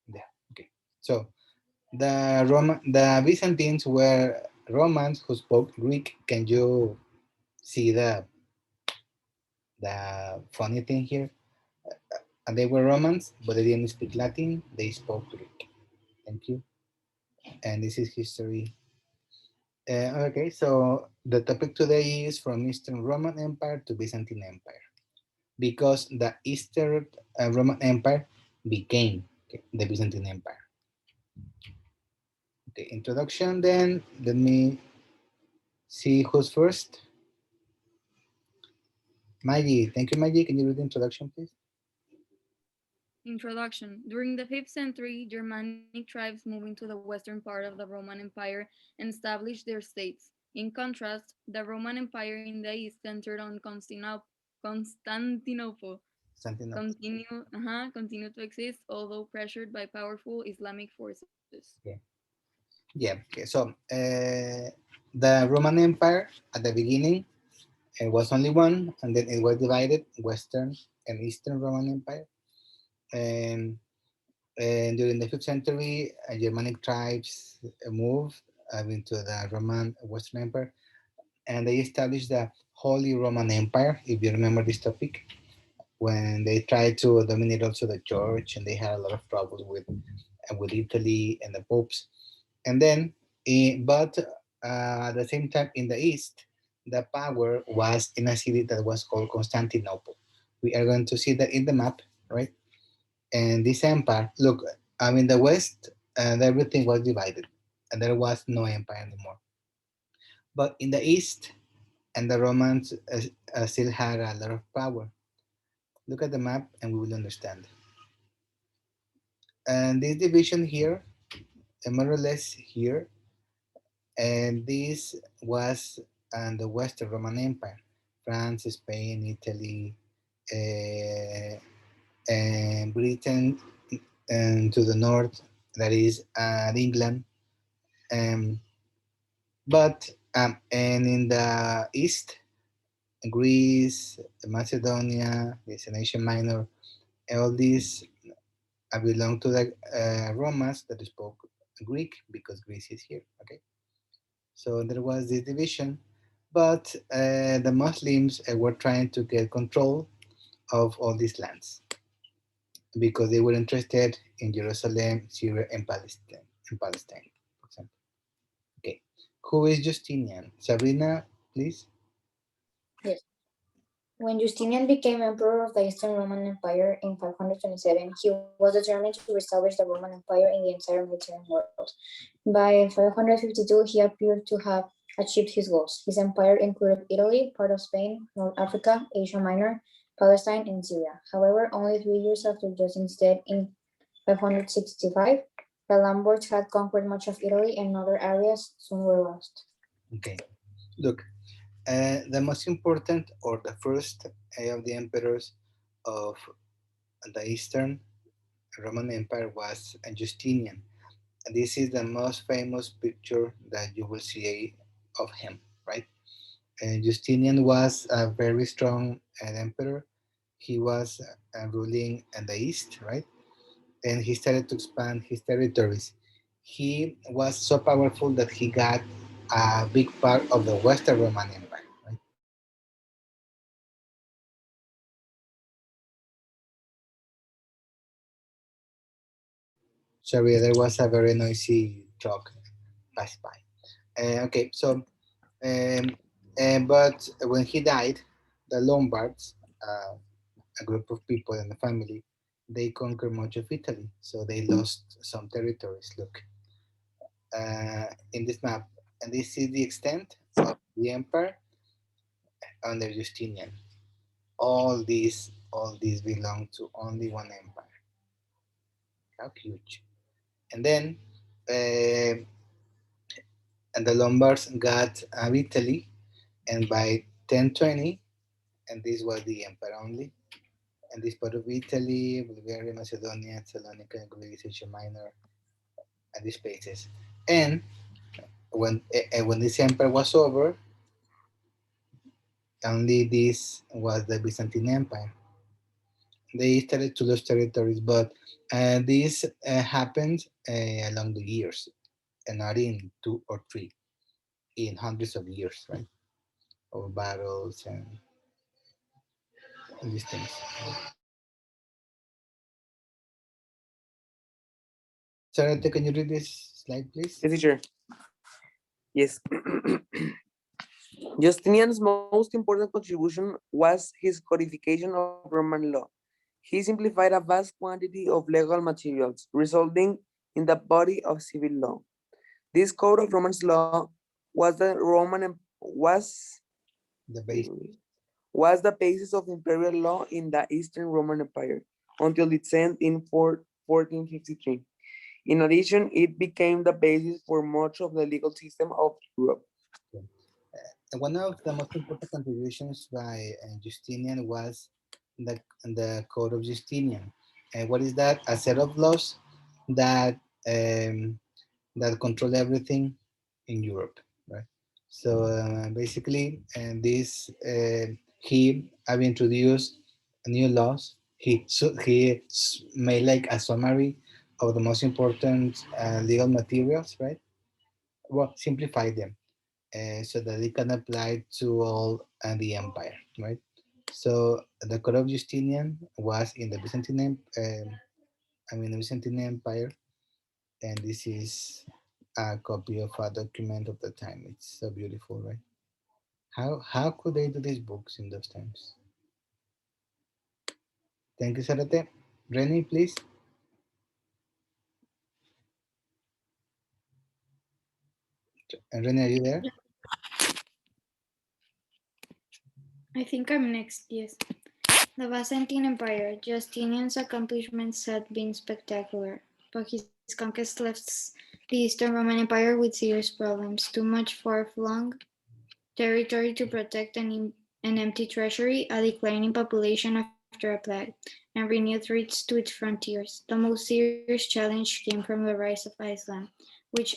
Yeah. Okay. So the Byzantines were Romans who spoke Greek. Can you see the funny thing here? And they were Romans, but they didn't speak Latin. They spoke Greek. Thank you. And this is history. Okay, so the topic today is from Eastern Roman Empire to Byzantine Empire, because the Eastern Roman Empire became, okay, the Byzantine Empire. Okay, introduction then. Let me see who's first. Maggie, thank you, Maggie. Can you read the introduction, please? Introduction. During the 5th century, Germanic tribes moved into the western part of the Roman Empire and established their states. In contrast, the Roman Empire in the east centered on Constantinople. Constantinople. Continued to exist, although pressured by powerful Islamic forces. Yeah. Yeah. Okay. So the Roman Empire at the beginning, it was only one, and then it was divided: Western and Eastern Roman Empire. And, and during the 5th century, Germanic tribes moved into the Roman Western Empire, and they established the Holy Roman Empire. If you remember this topic, when they tried to dominate also the church, and they had a lot of troubles with Italy and the popes. And then, but at the same time, in the east, the power was in a city that was called Constantinople. We are going to see that in the map, right? And this empire, look, I mean, the west, and everything was divided, and there was no empire anymore. But in the east, and the Romans still had a lot of power. Look at the map, and we will understand. And this division here, more or less here, and this was the Western Roman Empire: France, Spain, Italy, uh, and Britain, and to the north, that is England. Um, but and in the east, Greece, Macedonia, this Asia Minor, all these belong to the Romans that spoke Greek, because Greece is here. Okay. So there was this division, but the Muslims were trying to get control of all these lands because they were interested in Jerusalem, Syria, and Palestine. For example. Okay, who is Justinian? Sabrina, please. Yes. When Justinian became emperor of the Eastern Roman Empire in 527, he was determined to establish the Roman Empire in the entire Mediterranean world. By 552, he appeared to have achieved his goals. His empire included Italy, part of Spain, North Africa, Asia Minor, Palestine, and Syria. However, only 3 years after Justin's death in 565, the Lombards had conquered much of Italy, and other areas soon were lost. Okay, look, the most important, or the first of the emperors of the Eastern Roman Empire was Justinian. This is the most famous picture that you will see of him, right? Justinian was a very strong emperor. He was ruling in the east, right? And he started to expand his territories. He was so powerful that he got a big part of the Western Roman Empire, right? Sorry, there was a very noisy truck pass by. Okay, so um, but when he died, the Lombards, a group of people in the family, they conquered much of Italy, so they lost some territories. Look in this map, and this is the extent of the empire under Justinian. All these belong to only one empire. How huge! And then, uh, and the Lombards got Italy, and by 1020, and this was the empire only. And this part of Italy, Bulgaria, Macedonia, Thessalonica, Greece, Asia Minor, and these places. And when this empire was over, only this was the Byzantine Empire. they started to lose territories, but this happened along the years, and not in two or three, in hundreds of years, right? Of battles and these things. Sarate, can you read this slide, please? Yes, teacher. Yes. Justinian's most important contribution was his codification of Roman law. He simplified a vast quantity of legal materials, resulting in the body of civil law. This code of Roman law was the The base. was the basis of imperial law in the Eastern Roman Empire until its end in 1453. In addition, it became the basis for much of the legal system of Europe. One of the most important contributions by Justinian was the Code of Justinian. What is that? A set of laws that that control everything in Europe, right? So basically, and this he have introduced new laws. Made like a summary of the most important legal materials, right? Well, simplify them so that they can apply to all the empire, right? So the Code of Justinian was in the the Byzantine Empire, and this is a copy of a document of the time. It's so beautiful, right? How could they do these books in those times? Thank you, Sarate. Rennie, please. And Rennie, are you there? I think I'm next, yes. The Byzantine Empire. Justinian's accomplishments had been spectacular, but his conquest left the Eastern Roman Empire with serious problems. Too much far-flung territory to protect an empty treasury, a declining population after a plague, and renewed threats to its frontiers. The most serious challenge came from the rise of Islam, which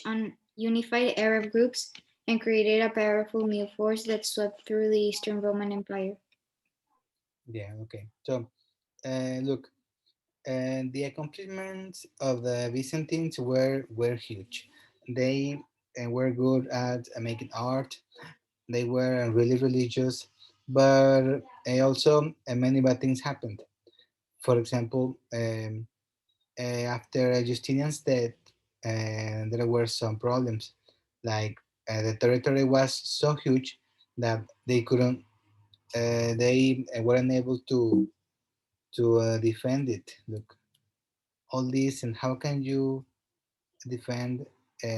unified Arab groups and created a powerful new force that swept through the Eastern Roman Empire. Yeah. Okay. So, look, and the accomplishments of the Byzantines were huge. They were good at making art. They were really religious, but also many bad things happened. For example, after Justinian's death, there were some problems. Like the territory was so huge that they couldn't, they weren't able to defend it. Look, all this, and how can you defend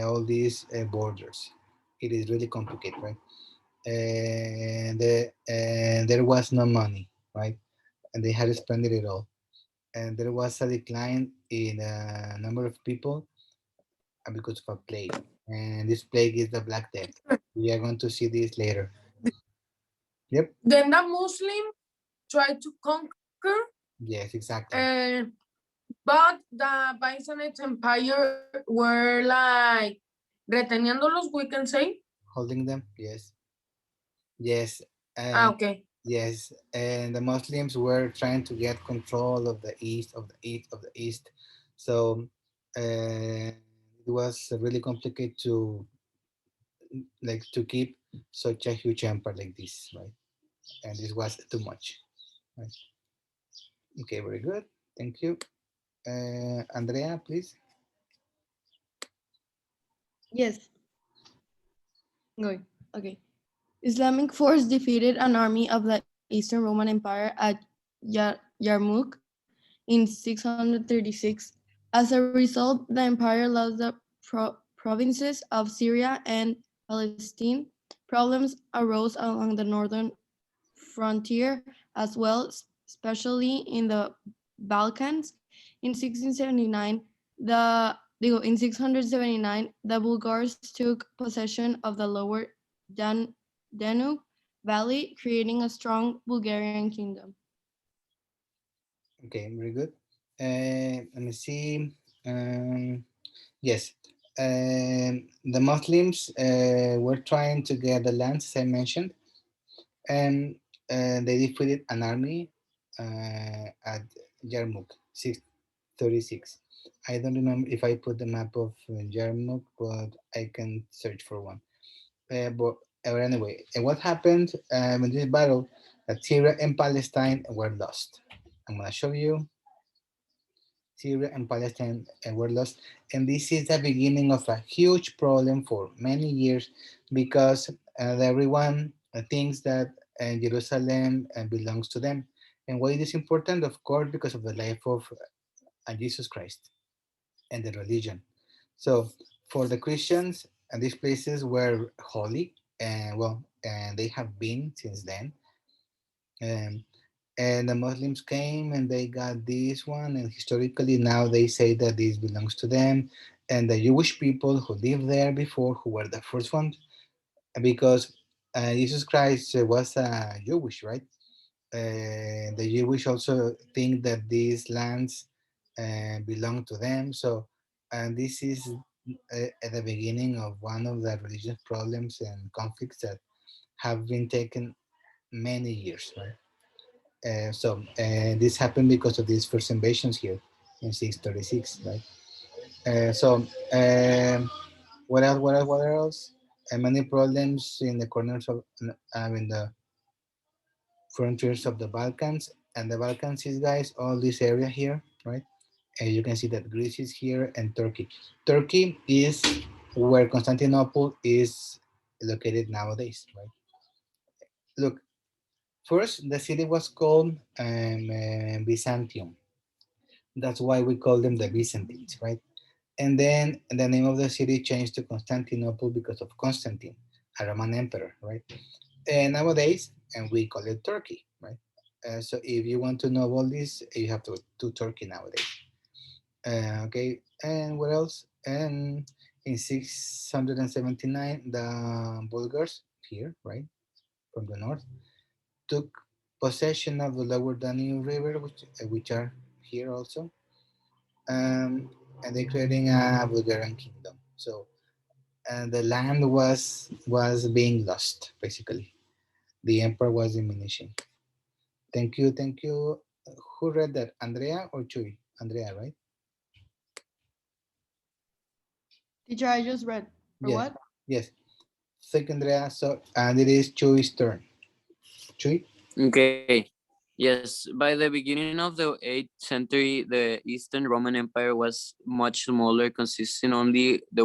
all these borders? It is really complicated, right? And there was no money, right? And they had to spend it all. And there was a decline in a number of people because of a plague. And this plague is the Black Death. We are going to see this later. Yep. Then the Muslim tried to conquer, Yes, exactly. uh, but the Byzantine Empire were like reteniéndolos, we can say. Holding them. Yes. Yes. Ah, And okay. yes, and the Muslims were trying to get control of the east, of the east, of the east. So it was really complicated to keep such a huge empire like this, right? And this was too much, right? Okay, very good. Thank you, Andrea, please. Yes, going. Okay. Islamic force defeated an army of the Eastern Roman Empire at Yarmouk in 636. As a result, the empire lost the provinces of Syria and Palestine. Problems arose along the northern frontier as well, especially in the Balkans. In 1679, in 679, the Bulgars took possession of the lower Danube Valley, creating a strong Bulgarian kingdom. Okay, very good. Let me see. Yes, the Muslims were trying to get the lands, as I mentioned, and they defeated an army at Yarmouk, 636. I don't remember if I put the map of Yarmouk, but I can search for one. But anyway, and what happened in this battle? That Syria and Palestine were lost. I'm gonna show you. Syria and Palestine were lost, and this is the beginning of a huge problem for many years because everyone thinks that Jerusalem belongs to them. And why it is important? Of course, because of the life of Jesus Christ and the religion. So for the Christians, these places were holy, and well, and they have been since then. Um, and the Muslims came and they got this one, and historically now they say that this belongs to them. And the Jewish people who lived there before, who were the first ones, because Jesus Christ was Jewish, right? The Jewish also think that these lands belong to them. So, and this is at the beginning of one of the religious problems and conflicts that have been taken many years, right? So this happened because of these first invasions here in 636, right? So what else? What else? What else? Many problems in the corners of, in the frontiers of the Balkans, and the Balkans is, guys, all this area here, right? And you can see that Greece is here and Turkey. Turkey is where Constantinople is located nowadays, right? Look, first the city was called Byzantium. That's why we call them the Byzantines, right? And then the name of the city changed to Constantinople because of Constantine, a Roman emperor, right? And nowadays, and we call it Turkey, right? So if you want to know all this, you have to Turkey nowadays. Okay, and what else? And in 679, the Bulgars here, right, from the north, took possession of the lower Danube River, which are here also, um, and they creating a Bulgarian kingdom. So, and the land was being lost basically. The empire was diminishing. Thank you, thank you. Who read that? Andrea or Chuy? Andrea, right? Teacher, I just read. For Yes, what? yes. Thank you, Andrea. So, and it is Chuy's turn. Chuy? Okay. Yes, by the beginning of the 8th century, the Eastern Roman Empire was much smaller, consisting only the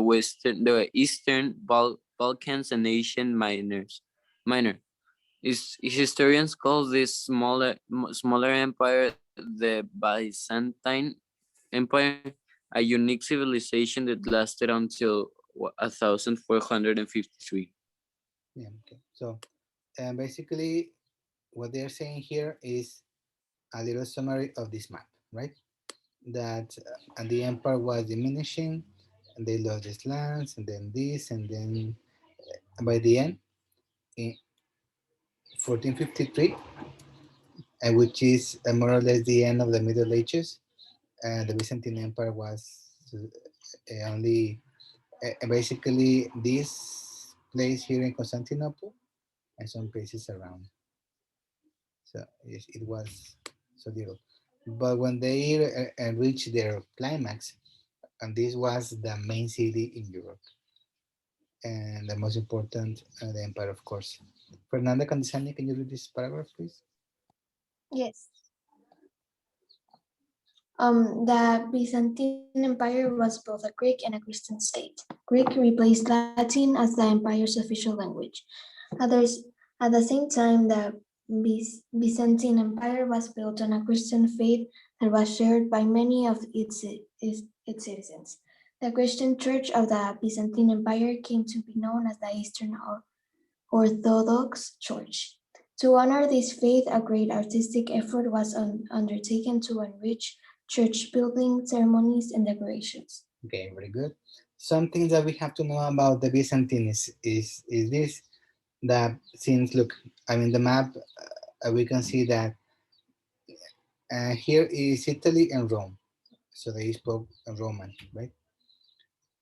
Eastern Balkans and Asian Minor. Historians call this smaller empire the Byzantine Empire, a unique civilization that lasted until 1453. Yeah, okay. So, basically, what they're saying here is a little summary of this map, right? That and the empire was diminishing, and they lost these lands, and then this, and then by the end, in 1453, which is more or less the end of the Middle Ages, the Byzantine Empire was only basically this place here in Constantinople and some places around. So yes, it was so little. But when they reached their climax, and this was the main city in Europe and the most important, the empire, of course. Fernanda Candesani, can you read this paragraph, please? Yes. The Byzantine Empire was both a Greek and a Christian state. Greek replaced Latin as the empire's official language. Others, at the same time, the Byzantine Empire was built on a Christian faith that was shared by many of its citizens. The Christian Church of the Byzantine Empire came to be known as the Eastern Orthodox Church. To honor this faith, a great artistic effort was undertaken to enrich church building, ceremonies, and decorations. Okay, very good. Some things that we have to know about the Byzantine is this, that since, look, I mean, the map, we can see that here is Italy and Rome. So they spoke Roman, right?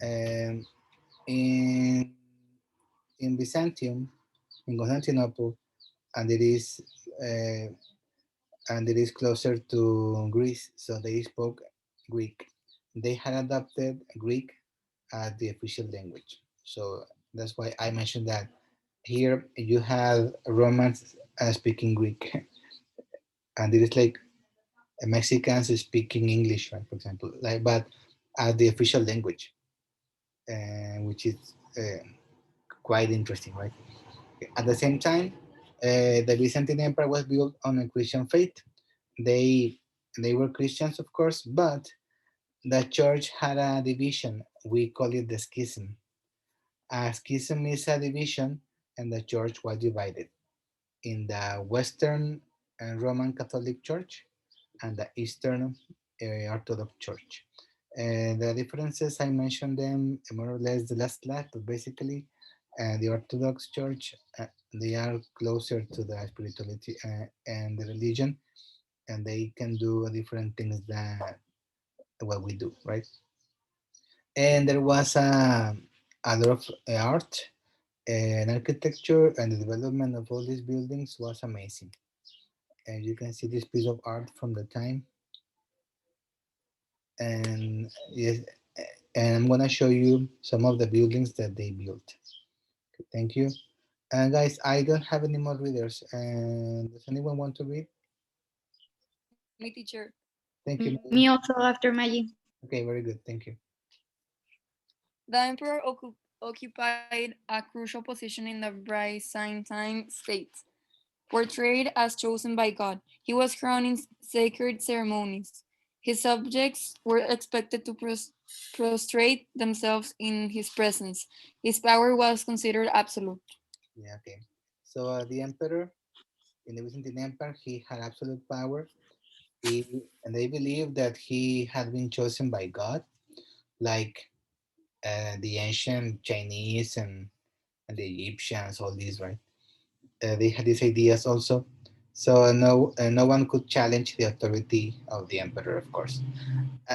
And in Byzantium, in Constantinople, and it is and it is closer to Greece, so they spoke Greek. They had adopted Greek as the official language. So that's why I mentioned that here you have Romans speaking Greek, and it is like Mexicans speaking English, right? For example, like but as the official language, which is quite interesting, right? At the same time, the Byzantine Empire was built on a Christian faith. They they were Christians, of course, but the church had a division. We call it the schism. A schism is a division, and the church was divided in the Western Roman Catholic Church and the Eastern Orthodox Church. The differences, I mentioned them more or less the last class, but basically, the Orthodox Church, they are closer to the spirituality and the religion, and they can do different things than what we do, right? And there was a lot of art and architecture, and the development of all these buildings was amazing. And you can see this piece of art from the time, and yes, and I'm gonna show you some of the buildings that they built. Okay, thank you. And guys, I don't have any more readers. And does anyone want to read? Me, teacher. Thank you, Me Maggie. also after Maggie. Okay, very good. Thank you. The emperor occupied a crucial position in the Byzantine state. Portrayed as chosen by God, he was crowned in sacred ceremonies. His subjects were expected to prostrate themselves in his presence. His power was considered absolute. Yeah, okay. So the emperor in the Byzantine Empire, he had absolute power. And they believed that he had been chosen by God, like the ancient Chinese and the Egyptians, all these, right? They had these ideas also. So no one could challenge the authority of the emperor, of course.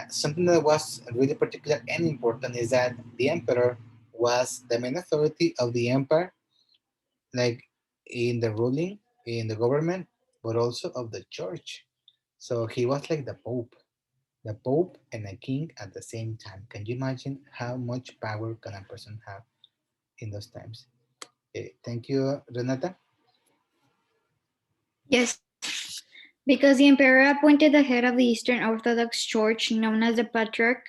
Something that was really particular and important is that the emperor was the main authority of the empire, like in the ruling, in the government, but also of the church. So he was like the pope and a king at the same time. Can you imagine how much power can a person have in those times? Thank you, Renata. Yes, because the emperor appointed the head of the Eastern Orthodox Church, known as the Patriarch.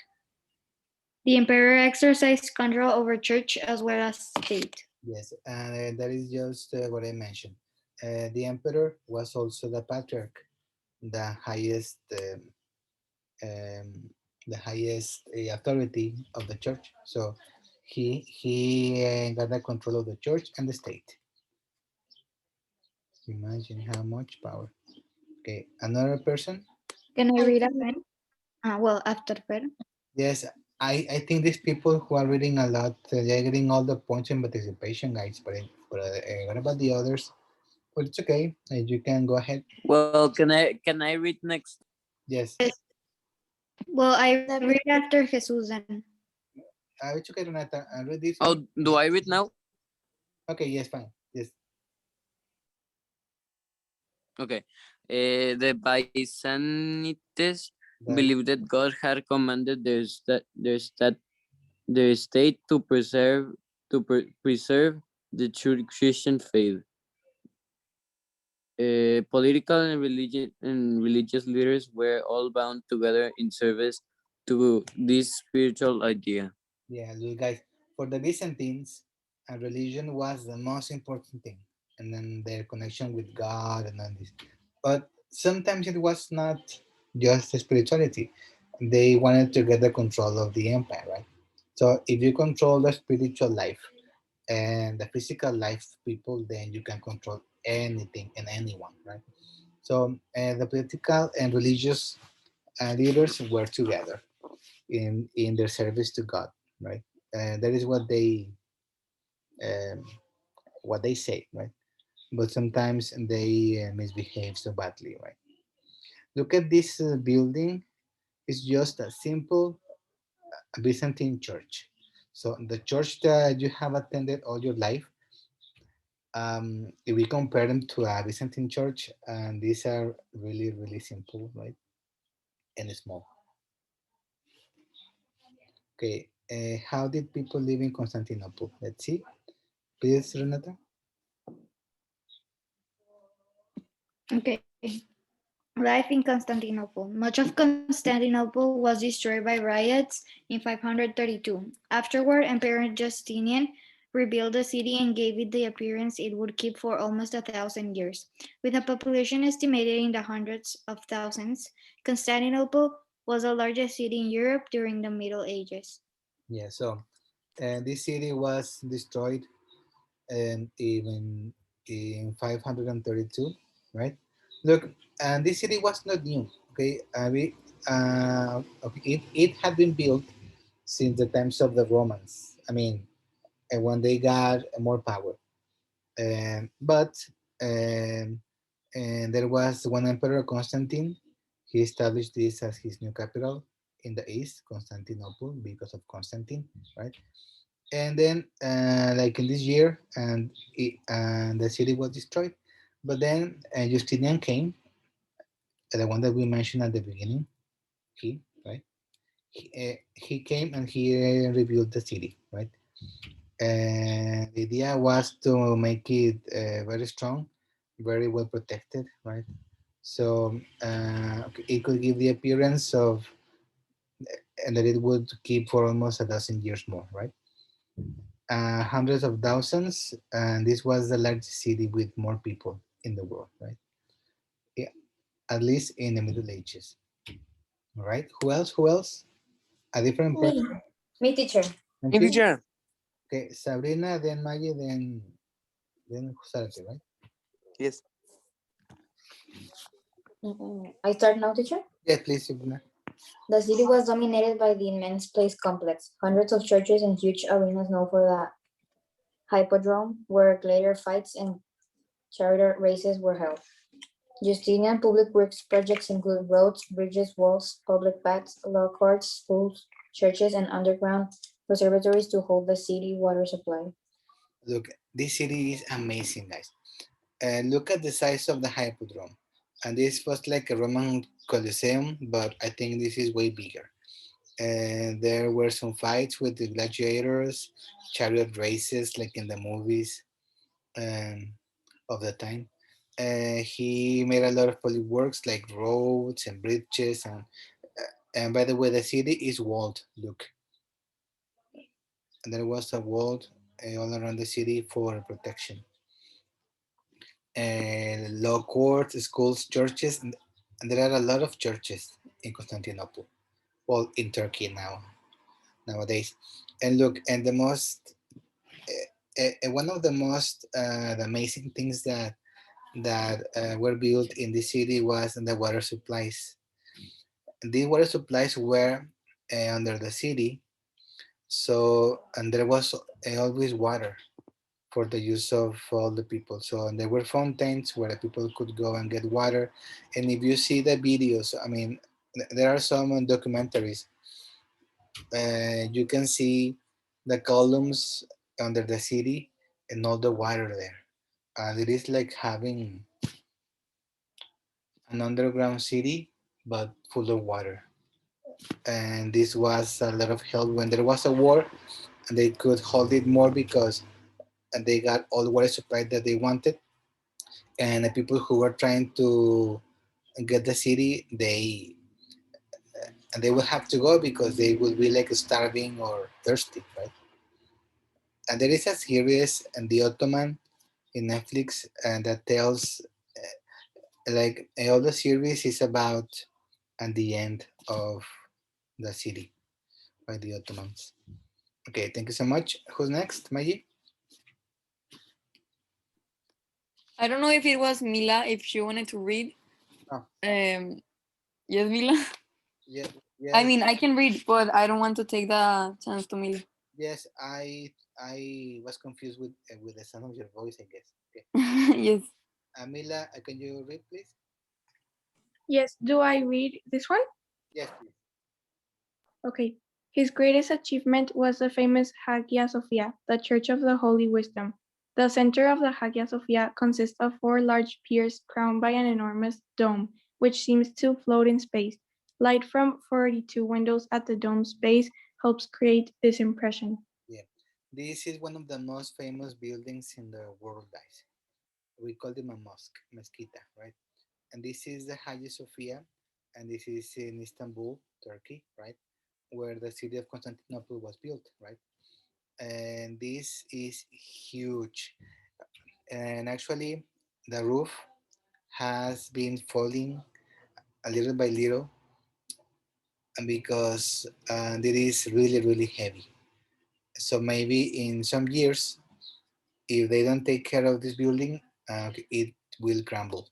The emperor exercised control over church as well as state. Yes, and that is just what I mentioned. The emperor was also the patriarch, the highest, um, authority of the church. So he got the control of the church and the state. Imagine how much power. Okay, another person. Can I read a pen? Well, after pen. Yes, I think these people who are reading a lot, they're getting all the points in participation, guys. But what about the others? Well, it's okay. You can go ahead. Well, can I read next? Yes. Yes. Well, I read after Jesus then. It's okay, Renata. Read this one. Oh, do I read now? Okay, yes, fine. Yes. Okay. The Byzantines The, believed that God had commanded their state to preserve the true Christian faith. Political and religious leaders were all bound together in service to this spiritual idea. yeah, look, guys. For the Byzantines, religion was the most important thing, and then their connection with God and all this. But sometimes it was not just spirituality. They wanted to get the control of the empire, right? So if you control the spiritual life and the physical life of people, then you can control anything and anyone, right? So the political and religious leaders were together in their service to God, right? That is um, what they say, right? But sometimes they misbehave so badly, right? Look at this building. It's just a simple Byzantine church. So the church that you have attended all your life, If we compare them to a Byzantine church, and these are really, really simple, right? And small. Okay, how did people live in Constantinople? Let's see. Please, Renata. Okay. Life in Constantinople. Much of Constantinople was destroyed by riots in 532. Afterward, Emperor Justinian rebuilt the city and gave it the appearance it would keep for almost 1,000 years. With a population estimated in the hundreds of thousands, Constantinople was the largest city in Europe during the Middle Ages. Yeah, so this city was destroyed even in 532, right? Look, and this city was not new. Okay, okay, it had been built since the times of the Romans. I mean, when they got more power. But um, and there was one emperor, Constantine. He established this as his new capital in the east, Constantinople, because of Constantine, right? And then, like in this year, and the city was destroyed. But then Justinian came, the one that we mentioned at the beginning. He right. He came and he rebuilt the city, right? And the idea was to make it very strong, very well protected, right? So it could give the appearance of, and that it would keep for almost a dozen years more, right? Hundreds of thousands, and this was the largest city with more people in the world, right? Yeah, at least in the Middle Ages. All right. Who else? Who else? A different Me, person. me teacher. Thank In you. teacher. Okay, Sabrina, then Maggie, then Sarate, right? Yes. I start now, teacher. Yes, please, Sabrina. The city was dominated by the immense place complex, hundreds of churches and huge arenas known for the hippodrome, where gladiator fights and chariot races were held. Justinian public works projects include roads, bridges, walls, public baths, law courts, schools, churches, and underground reservoirs to hold the city water supply. Look, this city is amazing, guys. Look at the size of the hippodrome. And this was like a Roman Colosseum, but I think this is way bigger. And there were some fights with the gladiators, chariot races, like in the movies um, of the time. He made a lot of public works like roads and bridges, and by the way, the city is walled. Look, and there was a wall all around the city for protection. Law courts, schools, churches, and there are a lot of churches in Constantinople. Well, in Turkey nowadays. And look, and the most one of the most the amazing things that were built in the city was the water supplies. These water supplies were under the city, so and there was always water for the use of all the people. So and there were fountains where the people could go and get water. And if you see the videos, I mean, there are some documentaries. You can see the columns under the city and all the water there. And it is like having an underground city, but full of water. And this was a lot of help when there was a war, and they could hold it more because they got all the water supply that they wanted. And the people who were trying to get the city, they would have to go because they would be like starving or thirsty, right? And there is a series and the Ottoman in Netflix and that tells like all the series is about at the end of the city by the Ottomans. Okay, thank you so much. Who's next, Maggie? I don't know if it was Mila, if she wanted to read. Oh. Yes, Mila. Yeah, I yes, mean, I can read, but I don't want to take the chance to Mila. yes. I was confused with the sound of your voice, I guess. Okay, Yes. Mila, can you read, please? Yes, do I read this one? Yes, please. Okay. His greatest achievement was the famous Hagia Sophia, the Church of the Holy Wisdom. The center of the Hagia Sophia consists of four large piers crowned by an enormous dome, which seems to float in space. Light from 42 windows at the dome's base helps create this impression. Yeah, this is one of the most famous buildings in the world, guys. We call them a mosque, mezquita, right? And this is the Hagia Sophia, and this is in Istanbul, Turkey, right? Where the city of Constantinople was built, right? And this is huge. And actually, the roof has been falling a little by little because it is really, really heavy. So maybe in some years, if they don't take care of this building, it will crumble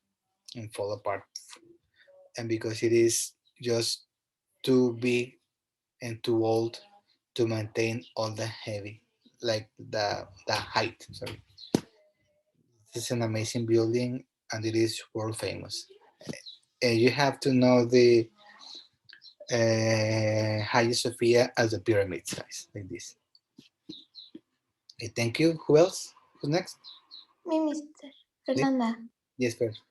and fall apart. And because it is just too big and too old to maintain all the heavy, like the height. Sorry, it's an amazing building and it is world famous. And you have to know the Hagia Sophia as a pyramid size, like this. Okay, thank you. Who else? Who's next? Me, Mr. Please. Fernanda. Yes, first.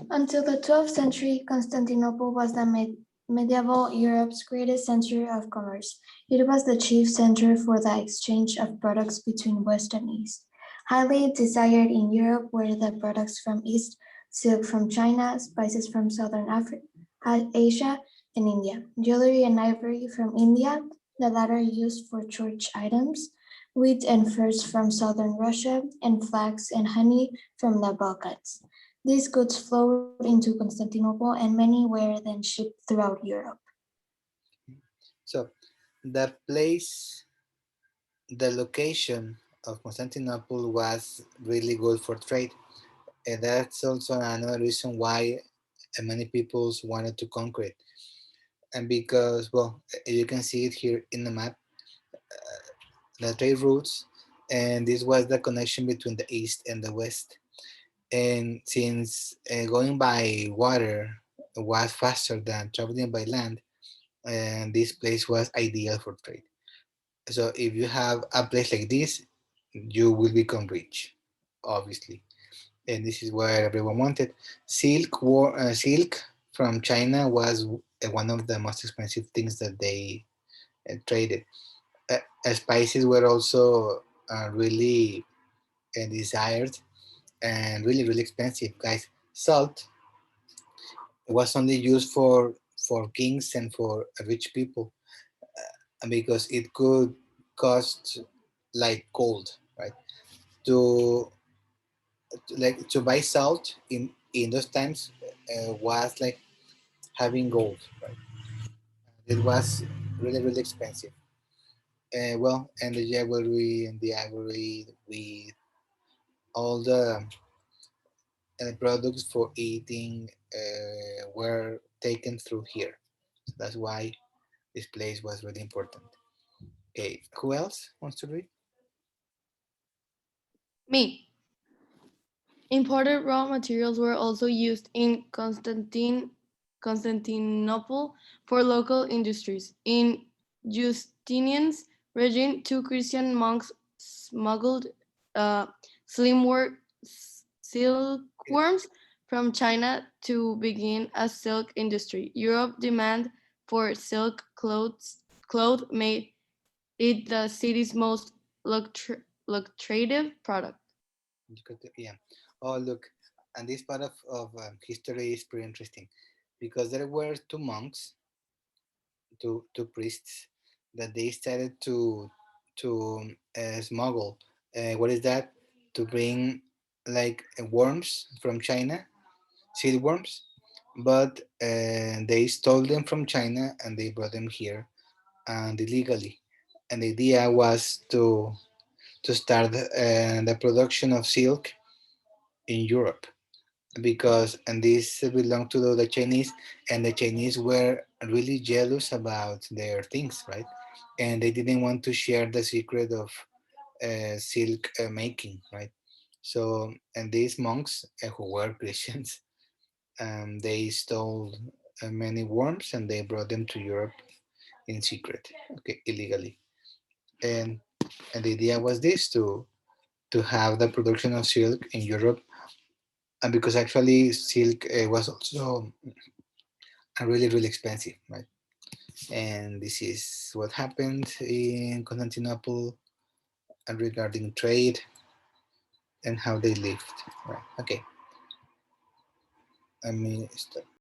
Until the 12th century, Constantinople was the medieval Europe's greatest center of commerce. It was the chief center for the exchange of products between West and East. Highly desired in Europe were the products from East, silk from China, spices from Southern Africa, Asia, and India, jewelry and ivory from India, the latter used for church items, wheat and furs from southern Russia, and flax and honey from the Balkans. These goods flowed into Constantinople, and many were then shipped throughout Europe. So the place, the location of Constantinople was really good for trade. And that's also another reason why many peoples wanted to conquer it. And because, well, you can see it here in the map, the trade routes, and this was the connection between the east and the west. And since going by water was faster than traveling by land, and this place was ideal for trade. So if you have a place like this, you will become rich, obviously. And this is where everyone wanted. Silk from China was one of the most expensive things that they traded. Spices were also really desired and really really expensive, guys. Salt was only used for kings and for rich people because it could cost like gold, right? To to buy salt in those times was like having gold, right? It was really really expensive. Well, and the jewelry and the ivory with all the products for eating were taken through here. So that's why this place was really important. Okay, who else wants to read? Me. Imported raw materials were also used in Constantinople for local industries. In Justinian's regime, two Christian monks smuggled uh, silkworms from China to begin a silk industry. Europe demand for silk cloth made it the city's most lucrative product. Yeah. Oh, look, and this part of history is pretty interesting because there were two monks, two priests, that they started to smuggle. What is that? To bring like worms from China, silkworms, but they stole them from China and they brought them here and illegally. And the idea was to start the production of silk in Europe because and this belonged to the Chinese, and the Chinese were really jealous about their things, right? And they didn't want to share the secret of silk making, right? So and these monks who were Christians, they stole many worms and they brought them to Europe in secret, okay, illegally. And and the idea was this to have the production of silk in Europe, and because actually silk was also really expensive, right? And this is what happened in Constantinople regarding trade and how they lived, right? Okay, let me stop.